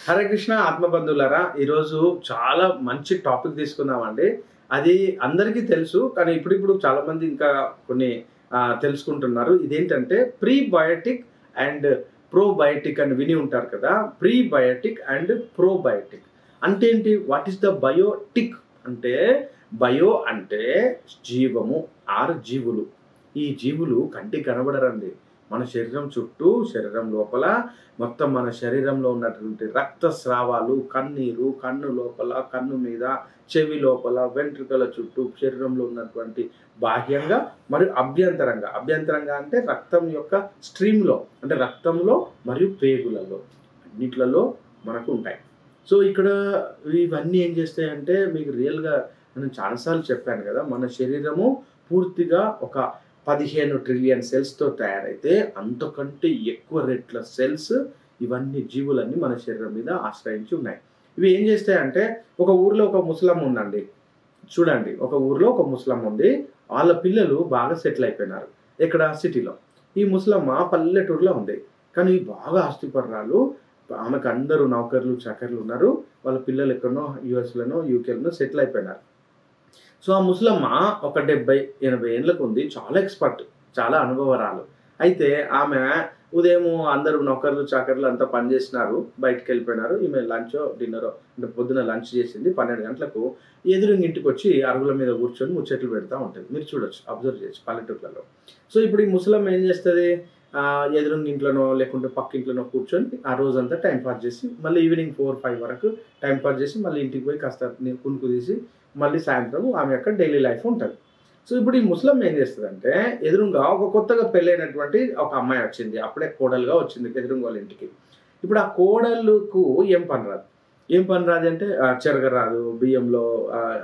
హరే కృష్ణ ఆత్మబంధువులారా, ఈరోజు చాలా మంచి టాపిక్ తీసుకుందామండి. అది అందరికీ తెలుసు, కానీ ఇప్పుడిప్పుడు చాలా మంది ఇంకా కొన్ని తెలుసుకుంటున్నారు. ఇదేంటంటే ప్రీబయోటిక్ అండ్ ప్రోబయోటిక్ అని విని ఉంటారు కదా. ప్రీబయోటిక్ అండ్ ప్రోబయోటిక్ అంటే ఏంటి? వాట్ ఈస్ ద బయోటిక్ అంటే, బయో అంటే జీవము ఆరు జీవులు. ఈ జీవులు కంటికి కనబడరండి. మన శరీరం చుట్టూ, శరీరం లోపల మొత్తం మన శరీరంలో ఉన్నటువంటి రక్తస్రావాలు, కన్నీరు, కన్ను లోపల, కన్ను మీద, చెవి లోపల, వెంట్రుకల చుట్టూ, శరీరంలో ఉన్నటువంటి బాహ్యంగా మరియు అభ్యంతరంగా. అభ్యంతరంగా అంటే రక్తం యొక్క స్ట్రీమ్లో, అంటే రక్తంలో మరియు పేగులలో, అన్నిట్లలో మనకు ఉంటాయి. సో ఇక్కడ ఇవన్నీ ఏం చేస్తాయంటే, మీకు రియల్గా నేను చాలాసార్లు చెప్పాను కదా, మన శరీరము పూర్తిగా ఒక 15 ట్రిలియన్ సెల్స్తో తయారైతే అంతకంటే ఎక్కువ రెట్ల సెల్స్ ఇవన్నీ జీవులన్నీ మన శరీరం మీద ఆశ్రయించి ఉన్నాయి. ఇవి ఏం చేస్తాయంటే, ఒక ఊర్లో ఒక ముసలమ్మ ఉందండి. చూడండి, ఒక ఊర్లో ఒక ముసలమ్మ ఉంది. వాళ్ళ పిల్లలు బాగా సెటిల్ అయిపోయినారు. ఇక్కడ సిటీలో. ఈ ముసలమ్మ పల్లెటూరులో ఉంది, కానీ బాగా ఆస్తిపరురాలు. ఆమెకు అందరూ నౌకర్లు చాకర్లు ఉన్నారు. వాళ్ళ పిల్లలు ఎక్కడనో యూఎస్లోనో యూకేలోనో సెటిల్ అయిపోయినారు. సో ఆ ముసలమ్మ ఒక 70-80 ఏళ్ళకు ఉంది. చాలా ఎక్స్పర్ట్, చాలా అనుభవరాలు. అయితే ఆమె ఉదయం అందరూ నౌకర్లు చాకర్లు అంతా పని చేసినారు, బయటకు వెళ్ళిపోయినారు. ఈమె లంచో డిన్నరో అంటే పొద్దున లంచ్ చేసింది. 12 గంటలకు ఎదురుంగి ఇంటికి వచ్చి అరుగుల మీద కూర్చొని ముచ్చట్లు పెడతా ఉంటుంది. మీరు చూడొచ్చు, అబ్జర్వ్ చేయొచ్చు పల్లెటూర్లలో. సో ఇప్పుడు ఈ ముసలమ్మ ఏం చేస్తుంది? ఎదురుంగి ఇంట్లోనో లేకుంటే పక్క ఇంట్లోనో కూర్చొని ఆ రోజంతా టైం పాస్ చేసి, మళ్ళీ ఈవినింగ్ 4-5 వరకు టైం పాస్ చేసి, మళ్ళీ ఇంటికి పోయి కాస్త కునుకు తీసి మళ్ళీ సాయంత్రం ఆమె యొక్క డైలీ లైఫ్ ఉంటుంది. సో ఇప్పుడు ఈ ముస్లిం ఏం చేస్తుందంటే, ఎదురుగా ఒక కొత్తగా పెళ్ళైనటువంటి ఒక అమ్మాయి వచ్చింది. అప్పుడే కోడలుగా వచ్చింది ఎదురుగా వాళ్ళ ఇంటికి. ఇప్పుడు ఆ కోడళ్ళకు ఏం పని రాదు. ఏం పని రాదు అంటే చెరగరాదు, బియ్యంలో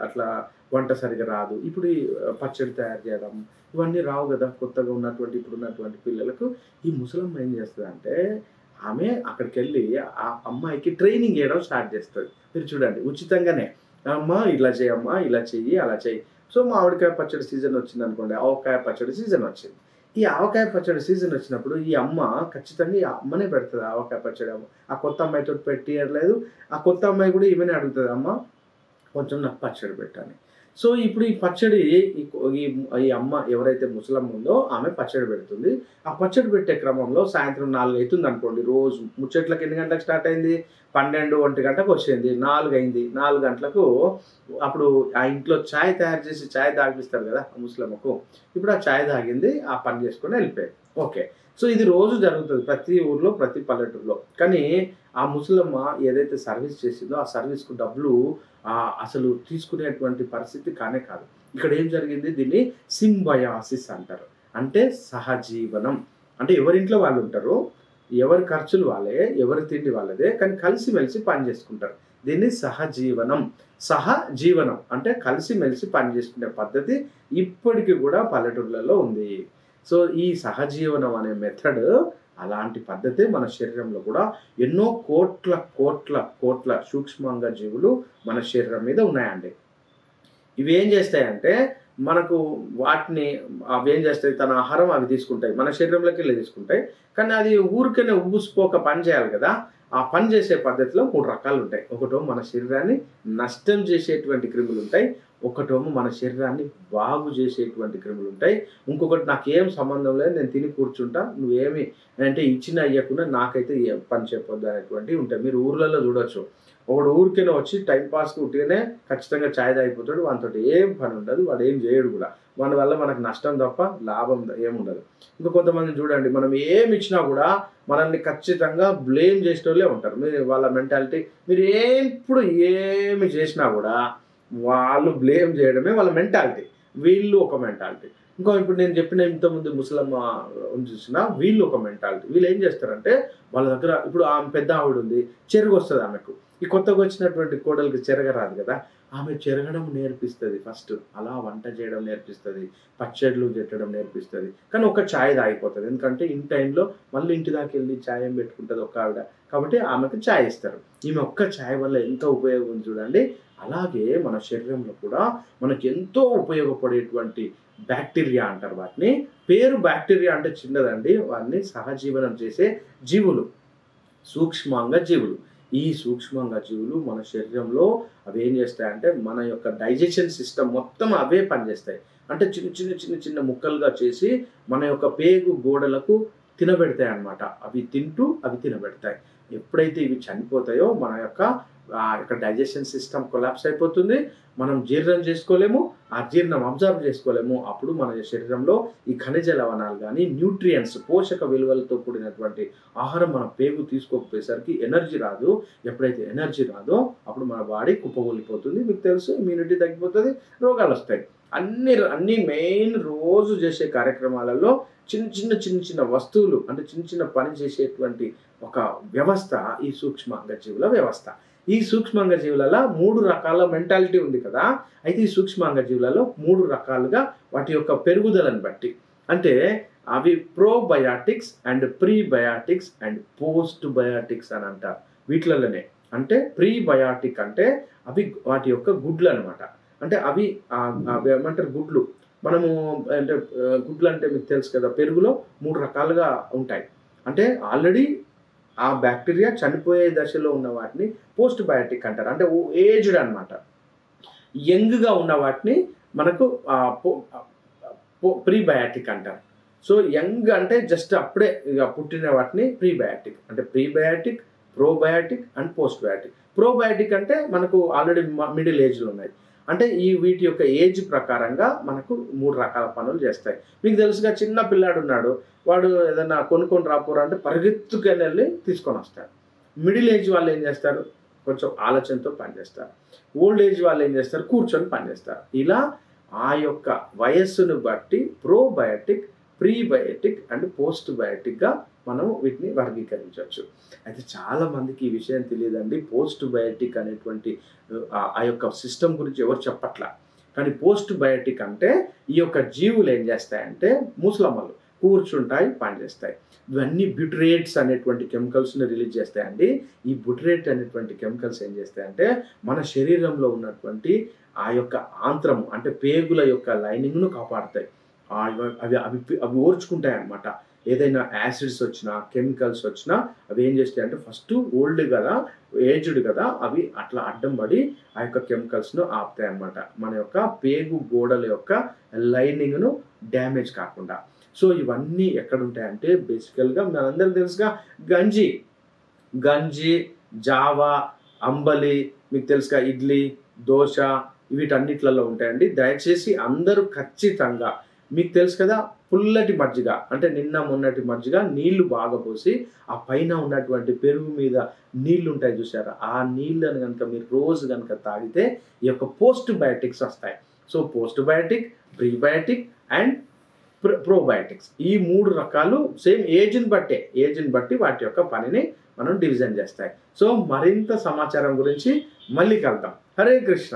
అట్లా వంట సరిగా రాదు. ఇప్పుడు ఈ పచ్చడి తయారు చేయడం ఇవన్నీ రావు కదా కొత్తగా ఉన్నటువంటి ఇప్పుడున్నటువంటి పిల్లలకు. ఈ ముసలమ్మ ఏం చేస్తుందంటే, ఆమె అక్కడికి వెళ్ళి ఆ అమ్మాయికి ట్రైనింగ్ చేయడం స్టార్ట్ చేస్తుంది. మీరు చూడండి, ఉచితంగానే. అమ్మా ఇలా చేయమ్మా, ఇలా చెయ్యి, అలా చెయ్యి. సో మామిడికాయ పచ్చడి సీజన్ వచ్చింది అనుకోండి, ఆవకాయ పచ్చడి సీజన్ వచ్చింది. ఈ ఆవకాయ పచ్చడి సీజన్ వచ్చినప్పుడు ఈ అమ్మ ఖచ్చితంగా ఈ అమ్మనే పెడుతుంది ఆవకాయ పచ్చడి. ఆ కొత్త అమ్మాయితో పెట్టియట్లేదు. ఆ కొత్త అమ్మాయి కూడా ఈమెనే అడుగుతుంది, అమ్మ కొంచెం నాకు పచ్చడి పెట్టాలి. సో ఇప్పుడు ఈ పచ్చడి ఈ అమ్మ ఎవరైతే ముసలమ్మ ఉందో ఆమె పచ్చడి పెడుతుంది. ఆ పచ్చడి పెట్టే క్రమంలో సాయంత్రం 4 అవుతుంది అనుకోండి. రోజు ముచ్చట్లకు ఎన్ని గంటలకు స్టార్ట్ అయింది? 12-1 గంటకు వచ్చింది. 4 అయింది. 4 గంటలకు అప్పుడు ఆ ఇంట్లో ఛాయ్ తయారు చేసి ఛాయ్ తాగిపిస్తారు కదా ఆ ముసలమ్మకు. ఇప్పుడు ఆ ఛాయ్ తాగింది, ఆ పని చేసుకొని వెళ్ళిపోయింది. ఓకే. సో ఇది రోజు జరుగుతుంది ప్రతి ఊర్లో, ప్రతి పల్లెటూరులో. కానీ ఆ ముసలమ్మ ఏదైతే సర్వీస్ చేసిందో ఆ సర్వీస్కు డబ్బులు అసలు తీసుకునేటువంటి పరిస్థితి కానే కాదు. ఇక్కడ ఏం జరిగింది? దీన్ని సింబయాసిస్ అంటారు. అంటే సహజీవనం. అంటే ఎవరింట్లో వాళ్ళు ఉంటారు, ఎవరి ఖర్చులు వాళ్ళే, ఎవరి తిండి వాళ్ళదే, కానీ కలిసిమెలిసి పని చేసుకుంటారు. దీన్ని సహజీవనం. సహజీవనం అంటే కలిసిమెలిసి పని చేసుకునే పద్ధతి ఇప్పటికీ కూడా పల్లెటూర్లలో ఉంది. సో ఈ సహజీవనం అనే మెథడ్, అలాంటి పద్ధతే మన శరీరంలో కూడా ఎన్నో కోట్ల కోట్ల కోట్ల సూక్ష్మంగా జీవులు మన శరీరం మీద ఉన్నాయండి. ఇవి ఏం చేస్తాయంటే, మనకు వాటిని అవి ఏం చేస్తాయి, తన ఆహారం అవి తీసుకుంటాయి, మన శరీరంలోకి వెళ్ళి తీసుకుంటాయి. కానీ అది ఊరికనే ఉబ్బుసిపోక పని చేయాలి కదా. ఆ పని చేసే పద్ధతిలో 3 రకాలు ఉంటాయి. ఒకటో మన శరీరాన్ని నష్టం చేసేటువంటి క్రిములు ఉంటాయి, ఒకటేమో మన శరీరాన్ని బాగు చేసేటువంటి క్రిములు ఉంటాయి, ఇంకొకటి నాకేం సంబంధం లేదు, నేను తిని కూర్చుంటా, నువ్వేమి అంటే ఇచ్చిన అయ్యకుండా నాకైతే ఏ పని చెప్పొద్దు అనేటువంటివి ఉంటాయి. మీరు ఊర్లలో చూడొచ్చు, ఒకడు ఊరికేనే వచ్చి టైంపాస్కి ఉట్టిగానే ఖచ్చితంగా ఛాయ్ తాగిపోతాడు. వానితో ఏం పని ఉండదు, వాడు ఏం చేయడు కూడా. వాని వల్ల మనకు నష్టం తప్ప లాభం ఏముండదు. ఇంకా కొంతమంది చూడండి, మనం ఏమి ఇచ్చినా కూడా మనల్ని ఖచ్చితంగా బ్లేమ్ చేసేటోళ్ళే ఉంటారు. మీరు వాళ్ళ మెంటాలిటీ, మీరు ఎప్పుడు ఏమి చేసినా కూడా వాళ్ళు బ్లేమ్ చేయడమే వాళ్ళ మెంటాలిటీ. వీళ్ళు ఒక మెంటాలిటీ. ఇప్పుడు నేను చెప్పిన ఇంతకుముందు ముసలమ్మ చూసినా వీళ్ళు ఒక మెంటాలిటీ. వీళ్ళు ఏం చేస్తారంటే, వాళ్ళ దగ్గర ఇప్పుడు ఆమె పెద్ద ఆవిడ ఉంది, చెరుగు వస్తుంది ఆమెకు. ఈ కొత్తగా వచ్చినటువంటి కోడలికి చెరగరాదు కదా, ఆమె చెరగడం నేర్పిస్తుంది ఫస్ట్. అలా వంట చేయడం నేర్పిస్తుంది, పచ్చళ్ళు పెట్టడం నేర్పిస్తుంది. కానీ ఒక ఛాయ్ తాగిపోతుంది, ఎందుకంటే ఇన్ టైంలో మళ్ళీ ఇంటి దాకా వెళ్ళి ఛాయ్ ఏం పెట్టుకుంటుంది ఒక ఆవిడ. కాబట్టి ఆమెకు ఛాయ్ ఇస్తారు. ఈమె ఒక్క ఛాయ్ వల్ల ఎంత ఉపయోగం చూడండి. అలాగే మన శరీరంలో కూడా మనకు ఎంతో ఉపయోగపడేటువంటి బ్యాక్టీరియా అంటారు వాటిని. పేరు బ్యాక్టీరియా అంటే చిన్నదండి, వాటిని సహజీవనం చేసే జీవులు, సూక్ష్మంగా జీవులు. ఈ సూక్ష్మంగా జీవులు మన శరీరంలో అవి ఏం చేస్తాయంటే మన యొక్క డైజెషన్ సిస్టమ్ మొత్తం అవే పనిచేస్తాయి. అంటే చిన్న ముక్కలుగా చేసి మన యొక్క పేగు గోడలకు తినబెడతాయి అన్నమాట. అవి తినబెడతాయి. ఎప్పుడైతే ఇవి చనిపోతాయో మన యొక్క డైజెషన్ సిస్టమ్ కొలాప్స్ అయిపోతుంది. మనం జీర్ణం చేసుకోలేము. ఆ జీర్ణం అబ్జర్వ్ చేసుకోలేము. అప్పుడు మన శరీరంలో ఈ ఖనిజ లవణాలు కానీ న్యూట్రియంట్స్ పోషక విలువలతో కూడినటువంటి ఆహారం మన పేగు తీసుకోకపోయేసరికి ఎనర్జీ రాదు. ఎప్పుడైతే ఎనర్జీ రాదో అప్పుడు మన బాడీ కుప్పగొలిపోతుంది. మీకు తెలుసు, ఇమ్యూనిటీ తగ్గిపోతుంది, రోగాలు వస్తాయి. అన్ని మెయిన్ రోజు చేసే కార్యక్రమాలలో చిన్న వస్తువులు అంటే చిన్న పని చేసేటువంటి ఒక వ్యవస్థ ఈ సూక్ష్మాంగజీవుల వ్యవస్థ. ఈ సూక్ష్మాంగజీవులలో 3 రకాల మెంటాలిటీ ఉంది కదా. అయితే ఈ సూక్ష్మాంగజీవులలో 3 రకాలుగా వాటి యొక్క పెరుగుదలను బట్టి అంటే అవి probiotics and prebiotics and post biotics అని అంటారు. వీటిలలోనే అంటే ప్రీబయాటిక్ అంటే అవి వాటి యొక్క గుడ్లు అనమాట. అంటే అవి ఏమంటారు గుడ్లు. మనము అంటే గుడ్లు అంటే మీకు తెలుసు కదా, పెరుగులో 3 రకాలుగా ఉంటాయి. అంటే ఆల్రెడీ ఆ బ్యాక్టీరియా చనిపోయే దశలో ఉన్న వాటిని పోస్ట్ బయాటిక్ అంటారు. అంటే ఏజ్డ్ అనమాట. యంగ్గా ఉన్న వాటిని మనకు ప్రీబయాటిక్ అంటారు. సో యంగ్ అంటే జస్ట్ అప్పుడే ఇక పుట్టిన వాటిని ప్రీబయాటిక్ అంటే prebiotic, probiotic and post biotic. Probiotic అంటే మనకు ఆల్రెడీ మిడిల్ ఏజ్లో ఉన్నాయి. అంటే వీటి యొక్క ఏజ్ ప్రకారంగా మనకు 3 రకాల పనులు చేస్తాయి. మీకు తెలుసుగా, చిన్న పిల్లాడు ఉన్నాడు, వాడు ఏదైనా కొనుక్కొని రాపోరా అంటే పరిగెత్తుకొని వెళ్ళి తీసుకొని వస్తాడు. మిడిల్ ఏజ్ వాళ్ళు ఏం చేస్తారు, కొంచెం ఆలోచనతో పనిచేస్తారు. ఓల్డ్ ఏజ్ వాళ్ళు ఏం చేస్తారు, కూర్చొని పనిచేస్తారు. ఇలా ఆ యొక్క వయస్సును బట్టి ప్రోబయాటిక్, ప్రీబయాటిక్ అండ్ పోస్ట్ బయాటిక్గా మనం వీటిని వర్గీకరించవచ్చు. అయితే చాలా మందికి ఈ విషయం తెలియదండి. పోస్ట్ బయాటిక్ అనేటువంటి ఆ యొక్క సిస్టమ్ గురించి ఎవరు చెప్పట్లా. కానీ పోస్ట్ బయాటిక్ అంటే ఈ యొక్క జీవులు ఏం చేస్తాయంటే ముసలమ్మలు కూర్చుంటాయి, పనిచేస్తాయి. ఇవన్నీ బ్యూటరేట్స్ అనేటువంటి కెమికల్స్ని రిలీజ్ చేస్తాయండి. ఈ బ్యూటరేట్ అనేటువంటి కెమికల్స్ ఏం చేస్తాయంటే మన శరీరంలో ఉన్నటువంటి ఆ యొక్క ఆంత్రము అంటే పేగుల యొక్క లైనింగ్ను కాపాడుతాయి. అవి ఓర్చుకుంటాయి అన్నమాట. ఏదైనా యాసిడ్స్ వచ్చినా, కెమికల్స్ వచ్చినా అవి ఏం చేస్తాయంటే ఫస్ట్ ఓల్డ్ కదా, ఏజ్డ్ కదా, అవి అట్లా అడ్డం పడి ఆ యొక్క కెమికల్స్ను ఆపుతాయి అన్నమాట. మన యొక్క పేగు గోడల యొక్క లైనింగ్ను డ్యామేజ్ కాకుండా. సో ఇవన్నీ ఎక్కడ ఉంటాయంటే బేసికల్గా మనందరికీ తెలుసుగా, గంజి, జావా, అంబలి, మీకు తెలుసుగా ఇడ్లీ, దోశ, వీటన్నిట్లలో ఉంటాయండి. దయచేసి అందరూ ఖచ్చితంగా, మీకు తెలుసు కదా, పుల్లటి మజ్జిగ అంటే నిన్న మొన్నటి మజ్జిగ నీళ్లు బాగా పోసి ఆ పైన ఉన్నటువంటి పెరుగు మీద నీళ్లు ఉంటాయి చూసారా, ఆ నీళ్ళని కనుక మీరు రోజు కనుక తాగితే ఈ యొక్క పోస్ట్ బయాటిక్స్ వస్తాయి. So post biotic, prebiotic and probiotics ఈ 3 రకాలు సేమ్ ఏజ్ని బట్టి వాటి యొక్క పనిని మనం డివిజన్ చేస్తాయి. సో మరింత సమాచారం గురించి మళ్ళీ కలుద్దాం. హరే కృష్ణ.